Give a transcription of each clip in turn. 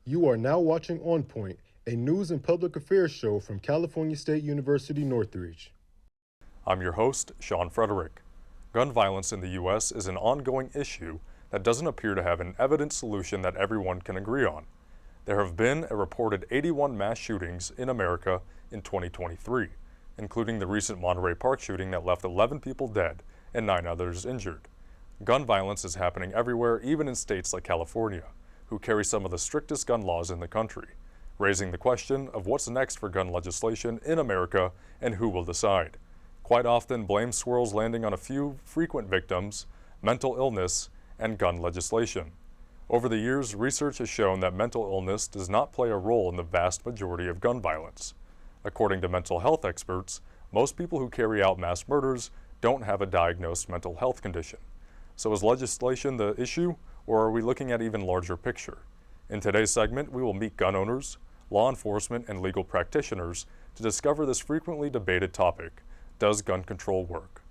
You are now watching On Point, a news and public affairs show from California State University, Northridge. I'm your host, Sean Frederick. Gun violence in the U.S. is an ongoing issue that doesn't appear to have an evident solution that everyone can agree on. There have been a reported 81 mass shootings in America in 2023, including the recent Monterey Park shooting that left 11 people dead and 9 others injured. Gun violence is happening everywhere, even in states like California, who carry some of the strictest gun laws in the country, raising the question of what's next for gun legislation in America and who will decide. Quite often, blame swirls landing on a few frequent victims, mental illness, and gun legislation. Over the years, research has shown that mental illness does not play a role in the vast majority of gun violence. According to mental health experts, most people who carry out mass murders don't have a diagnosed mental health condition. So is legislation the issue, or are we looking at even larger picture? In today's segment, we will meet gun owners, law enforcement, and legal practitioners to discover this frequently debated topic: does gun control work?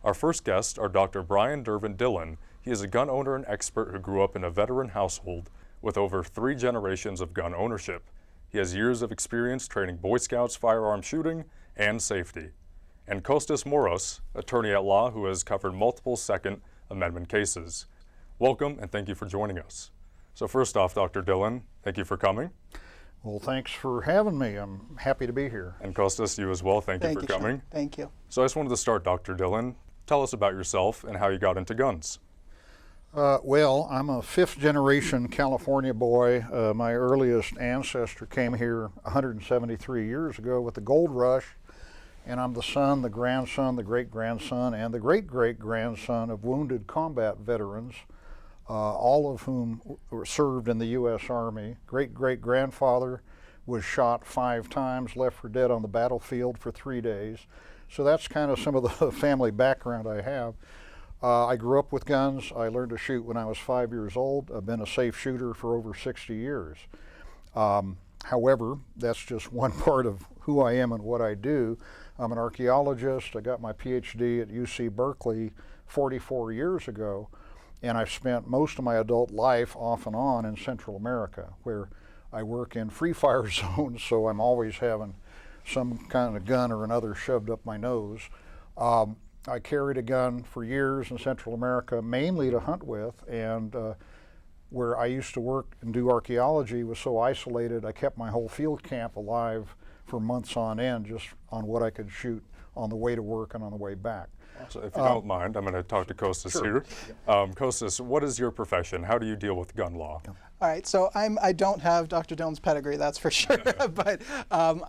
Our first guests are Dr. Dervin Dillon. He is a gun owner and expert who grew up in a veteran household with over 3 generations of gun ownership. He has years of experience training Boy Scouts firearm shooting and safety. And Konstadinos Moros, attorney at law who has covered multiple Second Amendment cases. Welcome and thank you for joining us. So first off, Dr. Dillon, thank you for coming. Well, thanks for having me. I'm happy to be here. And Kostas, you as well, thank you for coming. Sean. Thank you. So I just wanted to start, Dr. Dillon. Tell us about yourself and how you got into guns. Well, I'm a 5th generation California boy. My earliest ancestor came here 173 years ago with the gold rush, and I'm the son, the grandson, the great-grandson, and the great-great-grandson of wounded combat veterans, all of whom were served in the U.S. Army. Great-great-grandfather was shot 5 times, left for dead on the battlefield for 3 days. So that's kind of some of the family background I have. I grew up with guns. I learned to shoot when I was 5 years old. I've been a safe shooter for over 60 years. However, that's just one part of who I am and what I do. I'm an archaeologist. I got my Ph.D. at UC Berkeley 44 years ago, and I've spent most of my adult life off and on in Central America, where I work in free fire zones, so I'm always having some kind of gun or another shoved up my nose. I carried a gun for years in Central America, mainly to hunt with, and where I used to work and do archaeology was so isolated, I kept my whole field camp alive for months on end, just on what I could shoot on the way to work and on the way back. So if you don't mind, I'm going to talk to Kostas here. Kostas, what is your profession? How do you deal with gun law? All right, so I don't have Dr. Dillon's pedigree, that's for sure, but I'm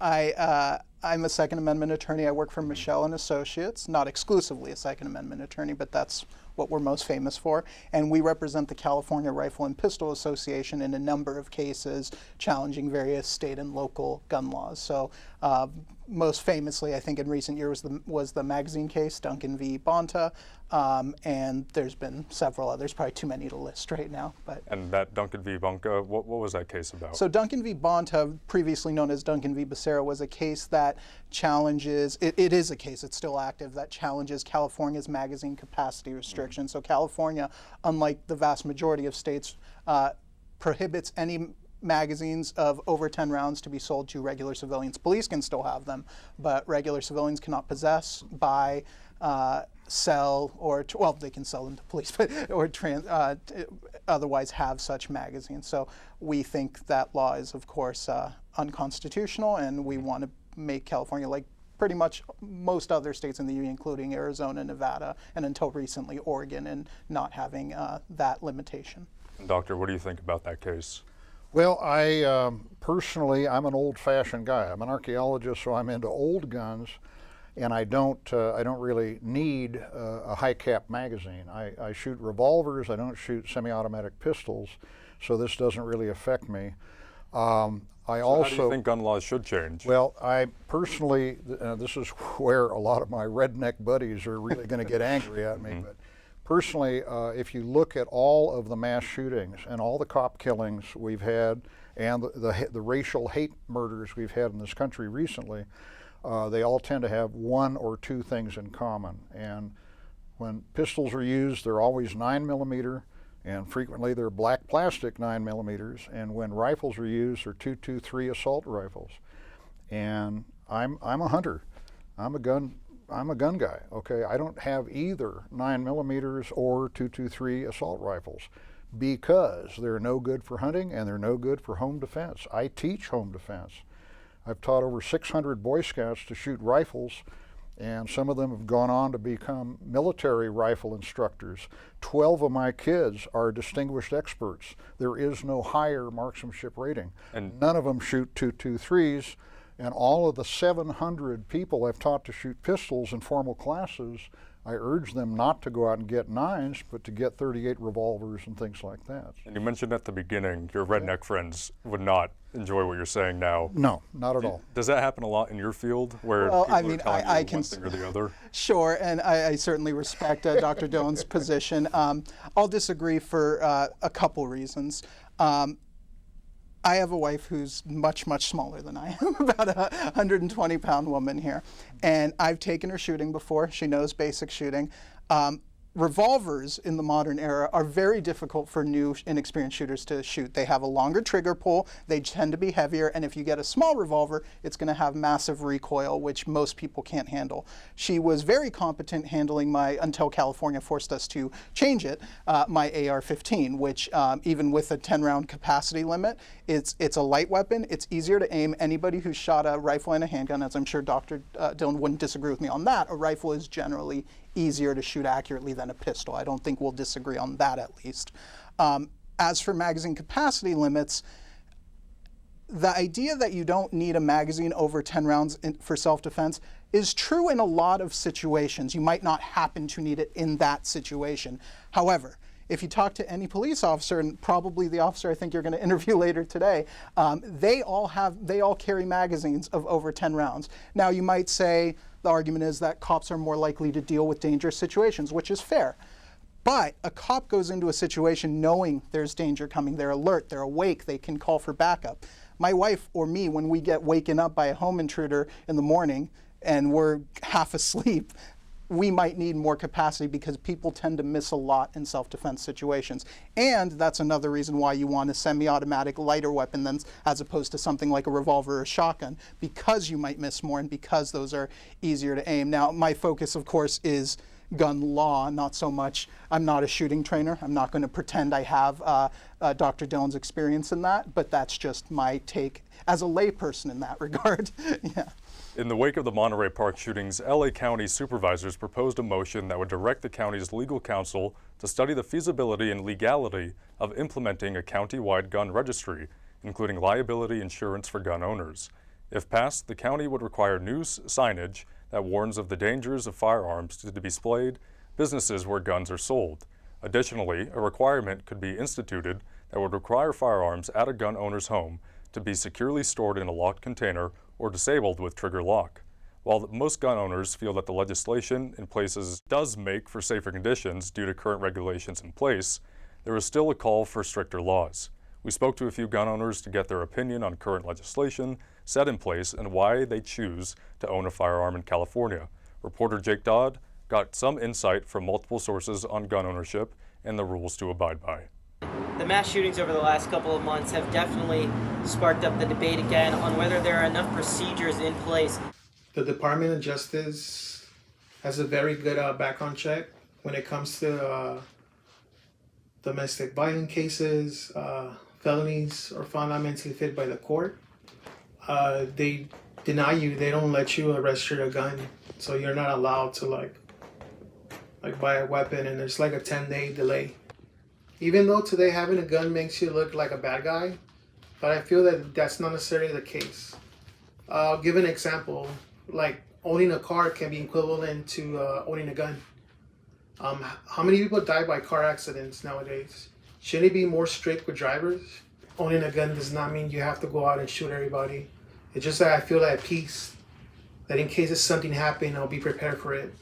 a Second Amendment attorney. I work for Michelle and Associates, not exclusively a Second Amendment attorney, but that's what we're most famous for. And we represent the California Rifle and Pistol Association in a number of cases challenging various state and local gun laws. So most famously, I think in recent years was the magazine case, Duncan v. Bonta, and there's been several others, probably too many to list right now. But and that Duncan v. Bonta, what was that case about? So Duncan v. Bonta, previously known as Duncan v. Becerra, was a case that challenges, it is a case, it's still active, that challenges California's magazine capacity restriction. So California, unlike the vast majority of states, prohibits any magazines of over 10 rounds to be sold to regular civilians. Police can still have them, but regular civilians cannot possess, buy, sell, or, well, they can sell them to police, but, or otherwise have such magazines. So we think that law is, of course, unconstitutional, and we want to make California like pretty much most other states in the union, including Arizona, Nevada, and until recently Oregon, and not having that limitation. Doctor, what do you think about that case? Well, I personally, I'm an old-fashioned guy. I'm an archaeologist, so I'm into old guns, and I don't really need a high-cap magazine. I shoot revolvers. I don't shoot semi-automatic pistols, so this doesn't really affect me. How do you think gun laws should change? Well, I personally, this is where a lot of my redneck buddies are really going to get angry at me, but personally, if you look at all of the mass shootings and all the cop killings we've had and the racial hate murders we've had in this country recently, they all tend to have 1 or 2 things in common. And when pistols are used, they're always 9mm, And frequently they're black plastic 9mm, and when rifles are used, they're .223 assault rifles. And I'm a hunter. I'm a gun guy. Okay, I don't have either 9mm or .223 assault rifles because they're no good for hunting and they're no good for home defense. I teach home defense. I've taught over 600 Boy Scouts to shoot rifles, and some of them have gone on to become military rifle instructors. 12 of my kids are distinguished experts. There is no higher marksmanship rating. And none of them shoot .223s, and all of the 700 people I've taught to shoot pistols in formal classes, I urge them not to go out and get 9s, but to get .38 revolvers and things like that. And you mentioned at the beginning your redneck friends would not enjoy what you're saying now. No, not at all. Does that happen a lot in your field, where well, people I mean, are telling I you can, one thing or the other? Sure, and I certainly respect Dr. Dillon's position. I'll disagree for a couple reasons. I have a wife who's much, much smaller than I am, about a 120-pound woman here. And I've taken her shooting before. She knows basic shooting. Revolvers in the modern era are very difficult for new, inexperienced shooters to shoot. They have a longer trigger pull, they tend to be heavier, and if you get a small revolver, it's going to have massive recoil, which most people can't handle. She was very competent handling until California forced us to change it, my AR-15, which even with a 10-round capacity limit, it's a light weapon, it's easier to aim. Anybody who's shot a rifle and a handgun, as I'm sure Dr. Dillon wouldn't disagree with me on that, a rifle is generally easier to shoot accurately than a pistol. I don't think we'll disagree on that, at least. As for magazine capacity limits, the idea that you don't need a magazine over 10 rounds for self-defense is true in a lot of situations. You might not happen to need it in that situation. However, if you talk to any police officer, and probably the officer I think you're going to interview later today, they all carry magazines of over 10 rounds. Now, you might say the argument is that cops are more likely to deal with dangerous situations, which is fair. But a cop goes into a situation knowing there's danger coming. They're alert, they're awake, they can call for backup. My wife or me, when we get waken up by a home intruder in the morning and we're half asleep, we might need more capacity because people tend to miss a lot in self-defense situations. And that's another reason why you want a semi-automatic lighter weapon as opposed to something like a revolver or a shotgun, because you might miss more and because those are easier to aim. Now, my focus, of course, is gun law, not so much. I'm not a shooting trainer. I'm not going to pretend I have Dr. Dillon's experience in that, but that's just my take as a layperson in that regard. Yeah. In the wake of the Monterey Park shootings, LA County supervisors proposed a motion that would direct the county's legal counsel to study the feasibility and legality of implementing a county-wide gun registry, including liability insurance for gun owners. If passed, the county would require new signage that warns of the dangers of firearms to be displayed businesses where guns are sold. Additionally, a requirement could be instituted that would require firearms at a gun owner's home to be securely stored in a locked container or disabled with trigger lock. While most gun owners feel that the legislation in places does make for safer conditions due to current regulations in place, there is still a call for stricter laws. We spoke to a few gun owners to get their opinion on current legislation set in place and why they choose to own a firearm in California. Reporter Jake Dodd got some insight from multiple sources on gun ownership and the rules to abide by. The mass shootings over the last couple of months have definitely sparked up the debate again on whether there are enough procedures in place. The Department of Justice has a very good background check when it comes to domestic violence cases, felonies, or found not mentally fit by the court. They deny you, they don't let you register a gun, so you're not allowed to like buy a weapon, and there's like a 10-day delay. Even though today having a gun makes you look like a bad guy, but I feel that that's not necessarily the case. I'll give an example, like owning a car can be equivalent to owning a gun. How many people die by car accidents nowadays? Shouldn't it be more strict with drivers? Owning a gun does not mean you have to go out and shoot everybody. It's just that I feel at peace, that in case something happened, I'll be prepared for it.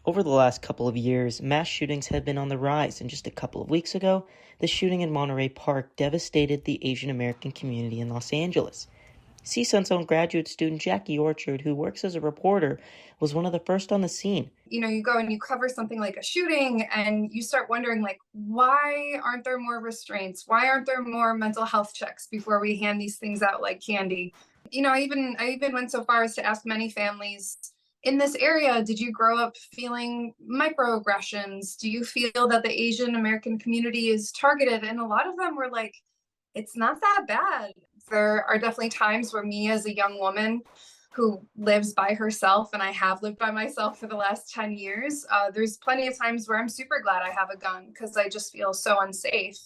Over the last couple of years, mass shootings have been on the rise, and just a couple of weeks ago, the shooting in Monterey Park devastated the Asian American community in Los Angeles. CSUN's own graduate student Jackie Orchard, who works as a reporter, was one of the first on the scene. You know, you go and you cover something like a shooting and you start wondering, like, why aren't there more restraints? Why aren't there more mental health checks before we hand these things out like candy? You know, I even went so far as to ask many families, in this area, did you grow up feeling microaggressions? Do you feel that the Asian American community is targeted? And a lot of them were like, it's not that bad. There are definitely times where me as a young woman who lives by herself, and I have lived by myself for the last 10 years, there's plenty of times where I'm super glad I have a gun because I just feel so unsafe.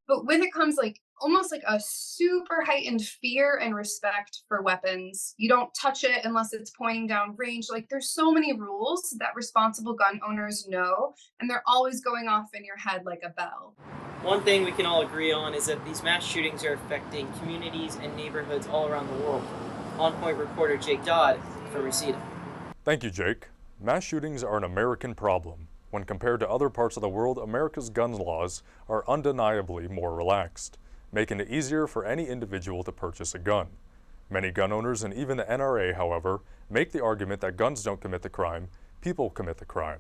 But with it comes like almost like a super heightened fear and respect for weapons. You don't touch it unless it's pointing down range. Like, there's so many rules that responsible gun owners know, and they're always going off in your head like a bell. One thing we can all agree on is that these mass shootings are affecting communities and neighborhoods all around the world. On Point reporter Jake Dodd for Reseda. Thank you, Jake. Mass shootings are an American problem. When compared to other parts of the world, America's gun laws are undeniably more relaxed, making it easier for any individual to purchase a gun. Many gun owners and even the NRA, however, make the argument that guns don't commit the crime, people commit the crime.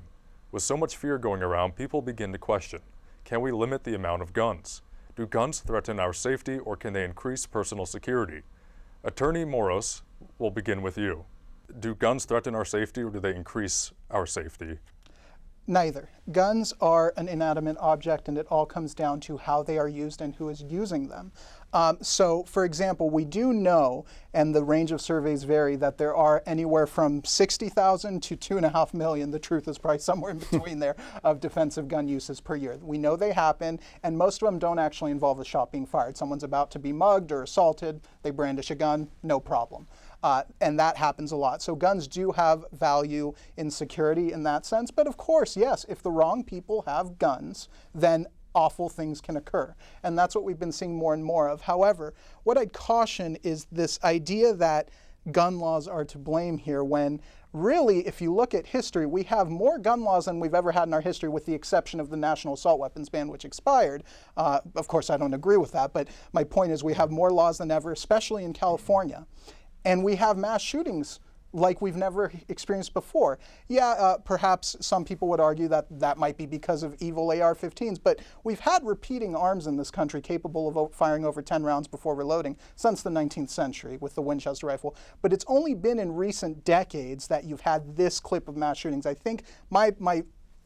With so much fear going around, people begin to question, can we limit the amount of guns? Do guns threaten our safety, or can they increase personal security? Attorney Moros, we'll begin with you. Do guns threaten our safety, or do they increase our safety? Neither. Guns are an inanimate object, and it all comes down to how they are used and who is using them. So, for example, we do know, and the range of surveys vary, that there are anywhere from 60,000 to 2.5 million, the truth is probably somewhere in between there, of defensive gun uses per year. We know they happen, and most of them don't actually involve a shot being fired. Someone's about to be mugged or assaulted, they brandish a gun, no problem. And that happens a lot. So guns do have value in security in that sense. But of course, yes, if the wrong people have guns, then awful things can occur. And that's what we've been seeing more and more of. However, what I'd caution is this idea that gun laws are to blame here, when really, if you look at history, we have more gun laws than we've ever had in our history, with the exception of the national assault weapons ban, which expired. Of course, I don't agree with that, but my point is we have more laws than ever, especially in California. And we have mass shootings like we've never experienced before. Yeah, perhaps some people would argue that that might be because of evil AR-15s, but we've had repeating arms in this country capable of firing over 10 rounds before reloading since the 19th century with the Winchester rifle. But it's only been in recent decades that you've had this clip of mass shootings. I think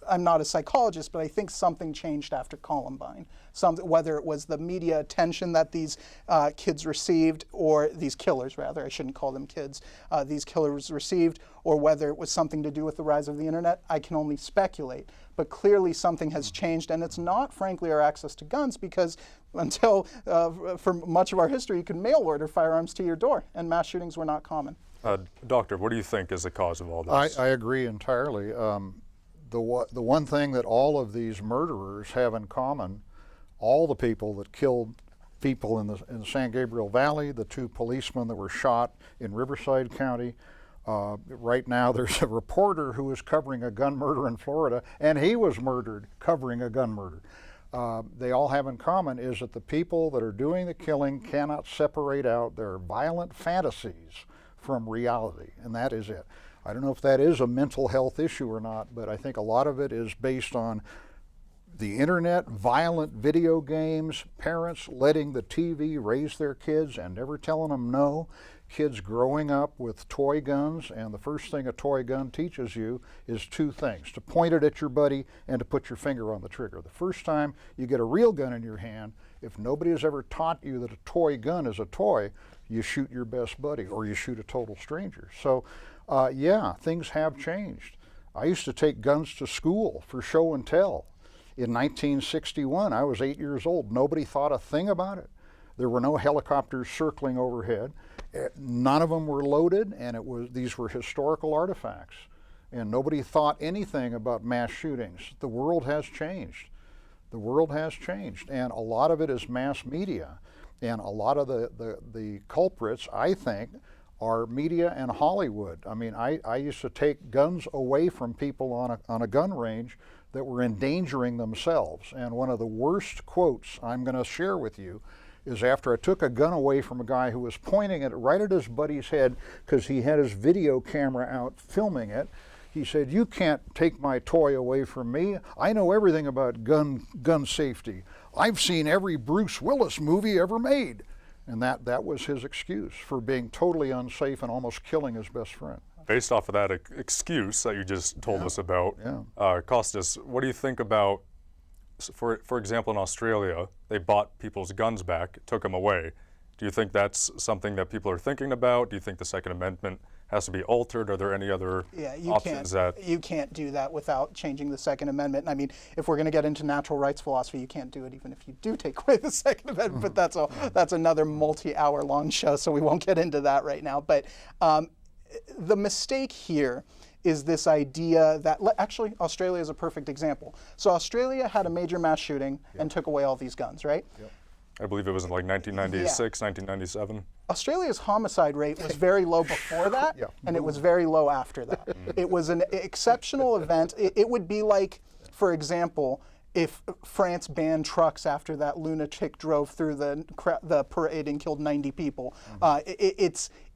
I'm not a psychologist, but I think something changed after Columbine. Whether it was the media attention that these kids received, or these killers rather, I shouldn't call them kids, these killers received, or whether it was something to do with the rise of the internet, I can only speculate. But clearly something has changed, and it's not, frankly, our access to guns, because until for much of our history, you could mail order firearms to your door, and mass shootings were not common. Doctor, what do you think is the cause of all this? I agree entirely. The one thing that all of these murderers have in common, all the people that killed people in the San Gabriel Valley, the 2 policemen that were shot in Riverside County, right now there's a reporter who is covering a gun murder in Florida, and he was murdered covering a gun murder. They all have in common is that the people that are doing the killing cannot separate out their violent fantasies from reality, and that is it. I don't know if that is a mental health issue or not, but I think a lot of it is based on the internet, violent video games, parents letting the TV raise their kids and never telling them no, kids growing up with toy guns, and the first thing a toy gun teaches you is 2 things: to point it at your buddy and to put your finger on the trigger. The first time you get a real gun in your hand, if nobody has ever taught you that a toy gun is a toy, you shoot your best buddy or you shoot a total stranger. So yeah, things have changed. I used to take guns to school for show and tell. In 1961, I was 8 years old. Nobody thought a thing about it. There were no helicopters circling overhead. None of them were loaded, and these were historical artifacts. And nobody thought anything about mass shootings. The world has changed. The world has changed, and a lot of it is mass media. And a lot of the culprits, I think, are media and Hollywood. I mean, I used to take guns away from people on a gun range that were endangering themselves. And one of the worst quotes I'm going to share with you is after I took a gun away from a guy who was pointing it right at his buddy's head because he had his video camera out filming it. He said, "You can't take my toy away from me. I know everything about gun safety. I've seen every Bruce Willis movie ever made." And that was his excuse for being totally unsafe and almost killing his best friend. Based off of that excuse that you just told us about, Kostas, what do you think about, for example, in Australia, they bought people's guns back, took them away. Do you think that's something that people are thinking about? Do you think the Second Amendment has to be altered? Are there any other options you can't do that without changing the Second Amendment. I mean, if we're going to get into natural rights philosophy, you can't do it even if you do take away the Second Amendment. But that's another multi-hour long show, so we won't get into that right now. But the mistake here is this idea that, actually, Australia is a perfect example. So Australia had a major mass shooting and took away all these guns, right? Yep. I believe it was in like 1996, 1997. Australia's homicide rate was very low before that, and it was very low after that. It was an exceptional event. It would be like, for example, if France banned trucks after that lunatic drove through the parade and killed 90 people.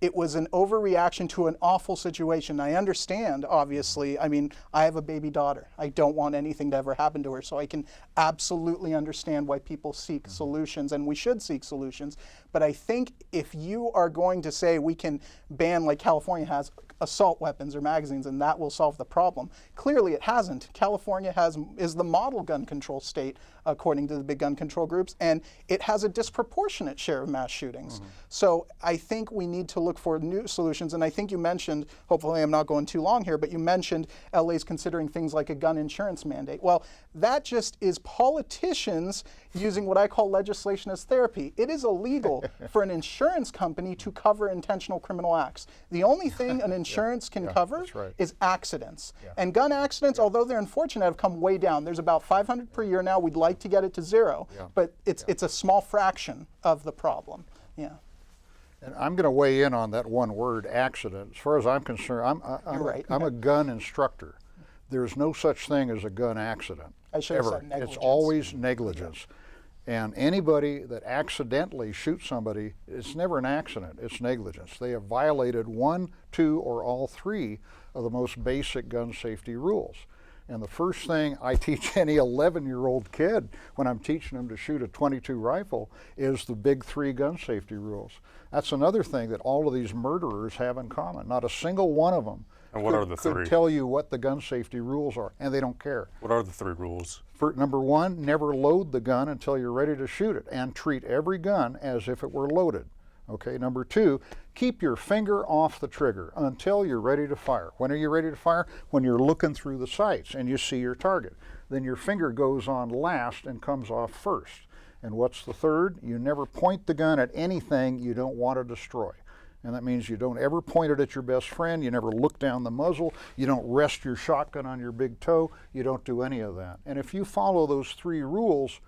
It was an overreaction to an awful situation. I understand, obviously. I mean, I have a baby daughter. I don't want anything to ever happen to her, so I can absolutely understand why people seek solutions, and we should seek solutions. But I think if you are going to say we can ban, like California has, assault weapons or magazines, and that will solve the problem. Clearly it hasn't. California is the model gun control state, according to the big gun control groups, and it has a disproportionate share of mass shootings. So I think we need to look for new solutions, and I think you mentioned, hopefully I'm not going too long here, but you mentioned LA's considering things like a gun insurance mandate. Well, that just is politicians using what I call legislation as therapy. It is illegal for an insurance company to cover intentional criminal acts. The only thing an insurance can cover is accidents. And gun accidents, although they're unfortunate, have come way down. There's about 500 per year now. We'd like to get it to zero, but it's a small fraction of the problem. And I'm going to weigh in on that one word, accident. As far as I'm concerned, I'm a gun instructor. There's no such thing as a gun accident. I should have said negligence. It's always negligence. And anybody that accidentally shoots somebody, it's never an accident, it's negligence. They have violated one, two, or all three of the most basic gun safety rules. And the first thing I teach any 11-year-old kid when I'm teaching them to shoot a .22 rifle is the big three gun safety rules. That's another thing that all of these murderers have in common. Not a single one of them could tell you what the gun safety rules are, and they don't care. What are the three rules? For number one, never load the gun until you're ready to shoot it, and treat every gun as if it were loaded. Okay, number two, keep your finger off the trigger until you're ready to fire. When are you ready to fire? When you're looking through the sights and you see your target. Then your finger goes on last and comes off first. And what's the third? You never point the gun at anything you don't want to destroy. And that means you don't ever point it at your best friend, you never look down the muzzle, you don't rest your shotgun on your big toe, you don't do any of that. And if you follow those three rules,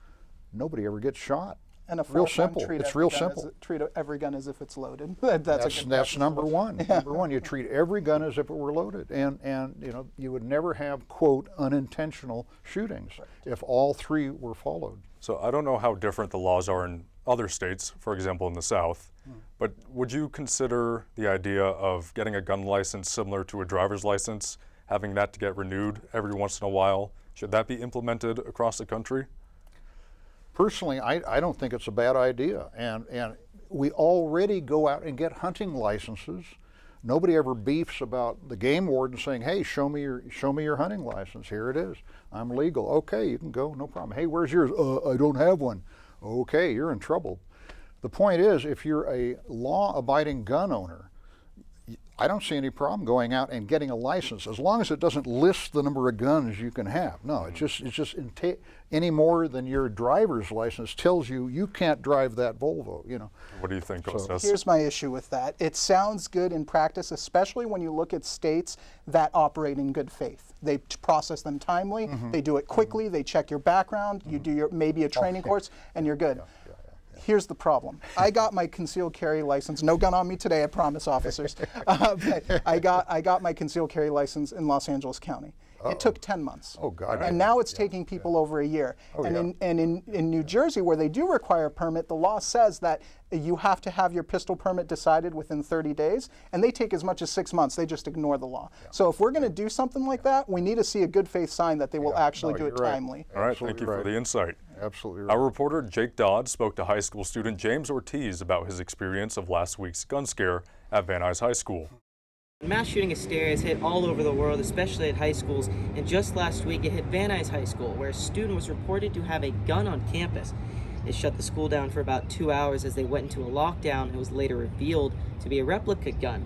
nobody ever gets shot. And real simple. It's real simple. Treat every gun as if it's loaded. That's number one. Number one, you treat every gun as if it were loaded, and you know, you would never have, quote, unintentional shootings if all three were followed. So I don't know how different the laws are in other states, for example in the South, but would you consider the idea of getting a gun license similar to a driver's license, having that to get renewed every once in a while? Should that be implemented across the country? Personally, I don't think it's a bad idea, and we already go out and get hunting licenses. Nobody ever beefs about the game warden saying, "Hey, show me your hunting license. Here it is. I'm legal. Okay, you can go, no problem. Hey, where's yours? I don't have one. Okay, you're in trouble." The point is, if you're a law-abiding gun owner, I don't see any problem going out and getting a license as long as it doesn't list the number of guns you can have. No, it's just any more than your driver's license tells you you can't drive that Volvo. You know. What do you think, Kostas? Here's my issue with that. It sounds good in practice, especially when you look at states that operate in good faith. They process them timely. They do it quickly. They check your background. You do maybe a training course, and you're good. Here's the problem. I got my concealed carry license. No gun on me today, I promise, officers. But I got my concealed carry license in Los Angeles County. It took 10 months. Oh, God. And now it's taking people over a year. In New Jersey, where they do require a permit, the law says that you have to have your pistol permit decided within 30 days, and they take as much as 6 months. They just ignore the law. So if we're going to do something like that, we need to see a good faith sign that they will actually do it timely. All right, thank you for the insight. Absolutely right. Our reporter Jake Dodd spoke to high school student James Ortiz about his experience of last week's gun scare at Van Nuys High School. Mass shooting hysteria has hit all over the world, especially at high schools, and just last week it hit Van Nuys High School, where a student was reported to have a gun on campus. It shut the school down for about 2 hours as they went into a lockdown and was later revealed to be a replica gun.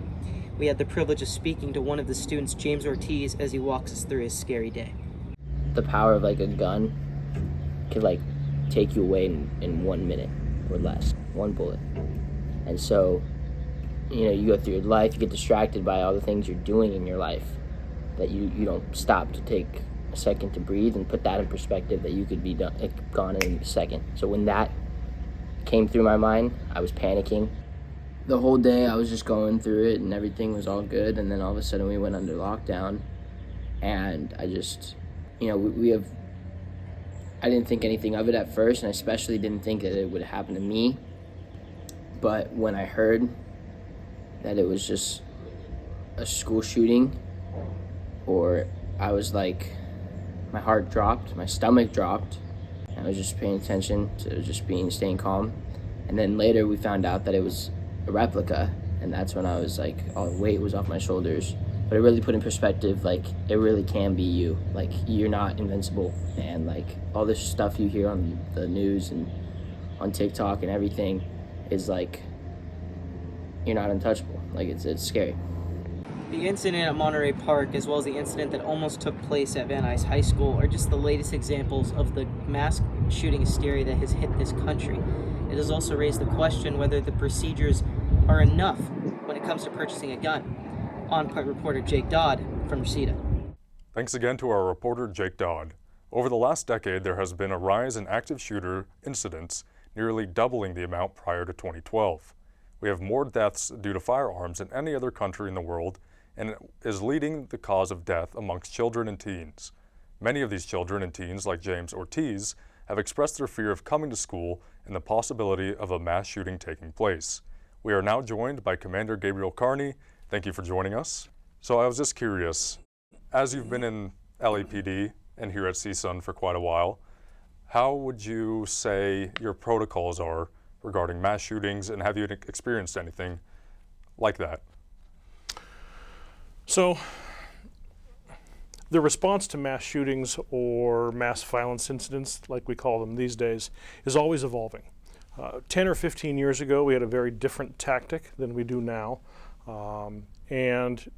We had the privilege of speaking to one of the students, James Ortiz, as he walks us through his scary day. The power of like a gun could like take you away in 1 minute or less, one bullet. And so, you know, you go through your life, you get distracted by all the things you're doing in your life, that you don't stop to take a second to breathe and put that in perspective, that you could be gone in a second. So when that came through my mind, I was panicking. The whole day I was just going through it and everything was all good, and then all of a sudden we went under lockdown, and I just, you know, I didn't think anything of it at first, and I especially didn't think that it would happen to me. But when I heard that it was just a school shooting, or I was like, my heart dropped, my stomach dropped, and I was just paying attention to just staying calm. And then later we found out that it was a replica, and that's when I was like, all the weight was off my shoulders. But it really put in perspective, like, it really can be you. Like, you're not invincible, and like, all this stuff you hear on the news and on TikTok and everything is like, you're not untouchable. Like, it's scary. The incident at Monterey Park, as well as the incident that almost took place at Van Nuys High School, are just the latest examples of the mass shooting hysteria that has hit this country. It has also raised the question whether the procedures are enough when it comes to purchasing a gun. On-point reporter Jake Dodd from Reseda. Thanks again to our reporter Jake Dodd. Over the last decade, there has been a rise in active shooter incidents, nearly doubling the amount prior to 2012. We have more deaths due to firearms than any other country in the world, and it is leading the cause of death amongst children and teens. Many of these children and teens, like James Ortiz, have expressed their fear of coming to school and the possibility of a mass shooting taking place. We are now joined by Commander Gabriel Kearney. Thank you for joining us. So I was just curious, as you've been in LAPD and here at CSUN for quite a while, how would you say your protocols are regarding mass shootings, and have you experienced anything like that? So, the response to mass shootings or mass violence incidents, like we call them these days, is always evolving. 10 or 15 years ago, we had a very different tactic than we do now. And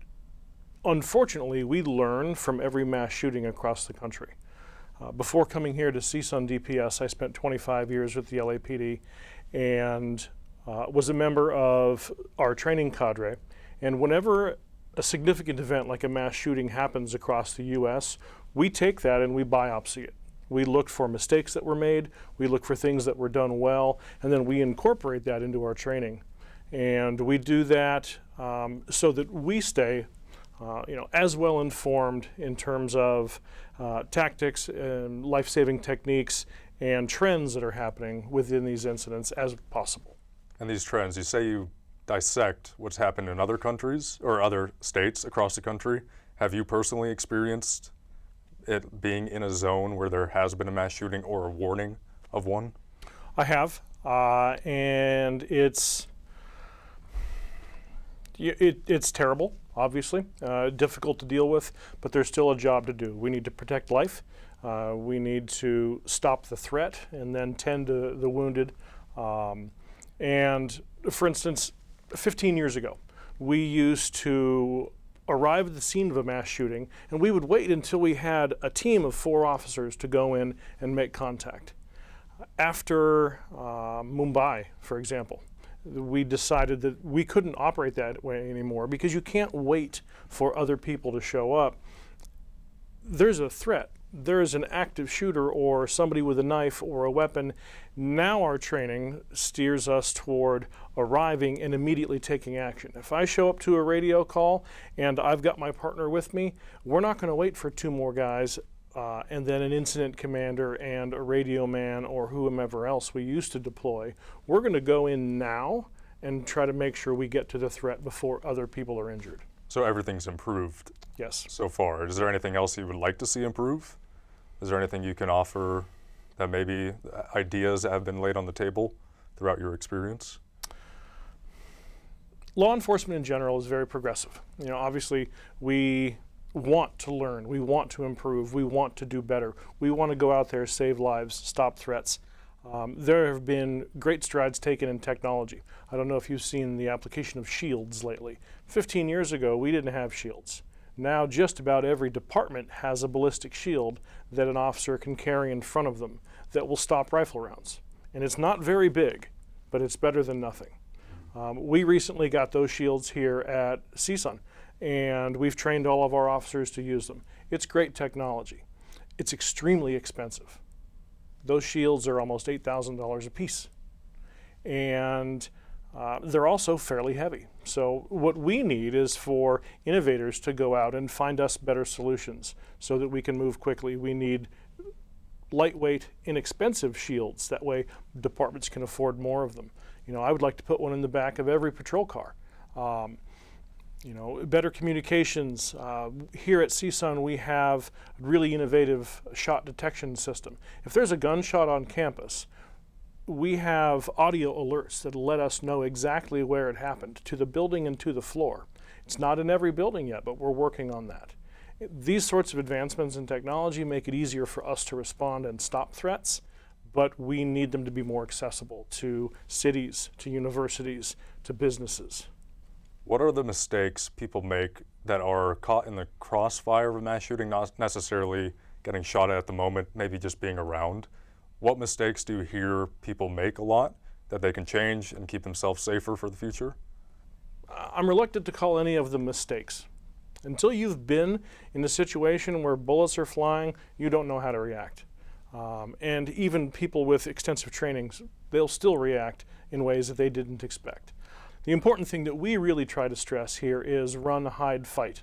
unfortunately, we learn from every mass shooting across the country. Before coming here to CSUN DPS, I spent 25 years with the LAPD and was a member of our training cadre. And whenever a significant event like a mass shooting happens across the U.S., we take that and we biopsy it. We look for mistakes that were made, we look for things that were done well, and then we incorporate that into our training. And we do that so that we stay as well informed in terms of tactics and life-saving techniques and trends that are happening within these incidents as possible. And these trends, you say you dissect what's happened in other countries or other states across the country. Have you personally experienced it being in a zone where there has been a mass shooting or a warning of one? I have, and it's terrible, obviously, difficult to deal with, but there's still a job to do. We need to protect life. We need to stop the threat and then tend to the wounded. And for instance, 15 years ago, we used to arrive at the scene of a mass shooting, and we would wait until we had a team of 4 officers to go in and make contact. After Mumbai, for example, we decided that we couldn't operate that way anymore because you can't wait for other people to show up. There's a threat there is an active shooter or somebody with a knife or a weapon, now our training steers us toward arriving and immediately taking action. If I show up to a radio call and I've got my partner with me, we're not going to wait for 2 more guys and then an incident commander and a radio man or whomever else we used to deploy. We're going to go in now and try to make sure we get to the threat before other people are injured. So everything's improved Yes. so far. Is there anything else you would like to see improve? Is there anything you can offer that maybe ideas that have been laid on the table throughout your experience? Law enforcement in general is very progressive. Obviously we want to learn, we want to improve, we want to do better. We want to go out there, save lives, stop threats. There have been great strides taken in technology. I don't know if you've seen the application of shields lately. 15 years ago, we didn't have shields. Now just about every department has a ballistic shield that an officer can carry in front of them that will stop rifle rounds. And it's not very big, but it's better than nothing. We recently got those shields here at CSUN, and we've trained all of our officers to use them. It's great technology. It's extremely expensive. Those shields are almost $8,000 a piece. And they're also fairly heavy. So what we need is for innovators to go out and find us better solutions so that we can move quickly. We need lightweight, inexpensive shields. That way departments can afford more of them. I would like to put one in the back of every patrol car. Better communications. Here at CSUN we have a really innovative shot detection system. If there's a gunshot on campus, we have audio alerts that let us know exactly where it happened, to the building and to the floor. It's not in every building yet, but we're working on that. These sorts of advancements in technology make it easier for us to respond and stop threats, but we need them to be more accessible to cities, to universities, to businesses. What are the mistakes people make that are caught in the crossfire of a mass shooting, not necessarily getting shot at the moment, maybe just being around? What mistakes do you hear people make a lot that they can change and keep themselves safer for the future? I'm reluctant to call any of them mistakes. Until you've been in a situation where bullets are flying, you don't know how to react. And even people with extensive trainings, they'll still react in ways that they didn't expect. The important thing that we really try to stress here is run, hide, fight.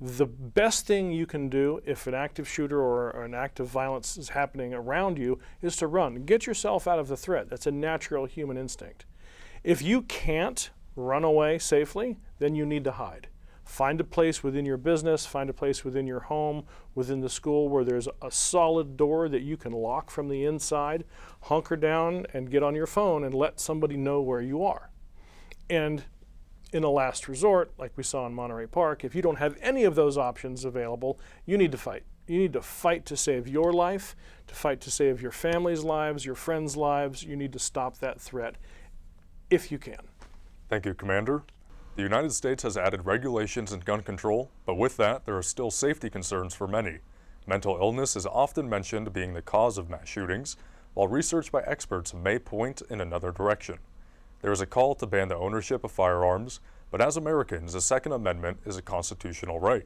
The best thing you can do if an active shooter or an act of violence is happening around you is to run. Get yourself out of the threat. That's a natural human instinct. If you can't run away safely, then you need to hide. Find a place within your business, find a place within your home, within the school where there's a solid door that you can lock from the inside. Hunker down and get on your phone and let somebody know where you are. And in a last resort, like we saw in Monterey Park, if you don't have any of those options available, you need to fight. You need to fight to save your life, to fight to save your family's lives, your friends' lives. You need to stop that threat if you can. Thank you, Commander. The United States has added regulations in gun control, but with that, there are still safety concerns for many. Mental illness is often mentioned being the cause of mass shootings, while research by experts may point in another direction. There is a call to ban the ownership of firearms, but as Americans, the Second Amendment is a constitutional right.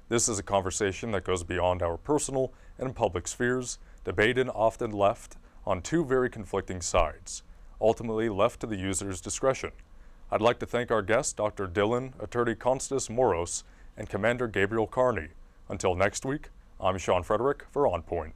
This is a conversation that goes beyond our personal and public spheres, debated often left on 2 very conflicting sides, ultimately left to the user's discretion. I'd like to thank our guests, Dr. Dillon, Attorney Konstadinos Moros, and Commander Gabriel Kearney. Until next week, I'm Sean Frederick for On Point.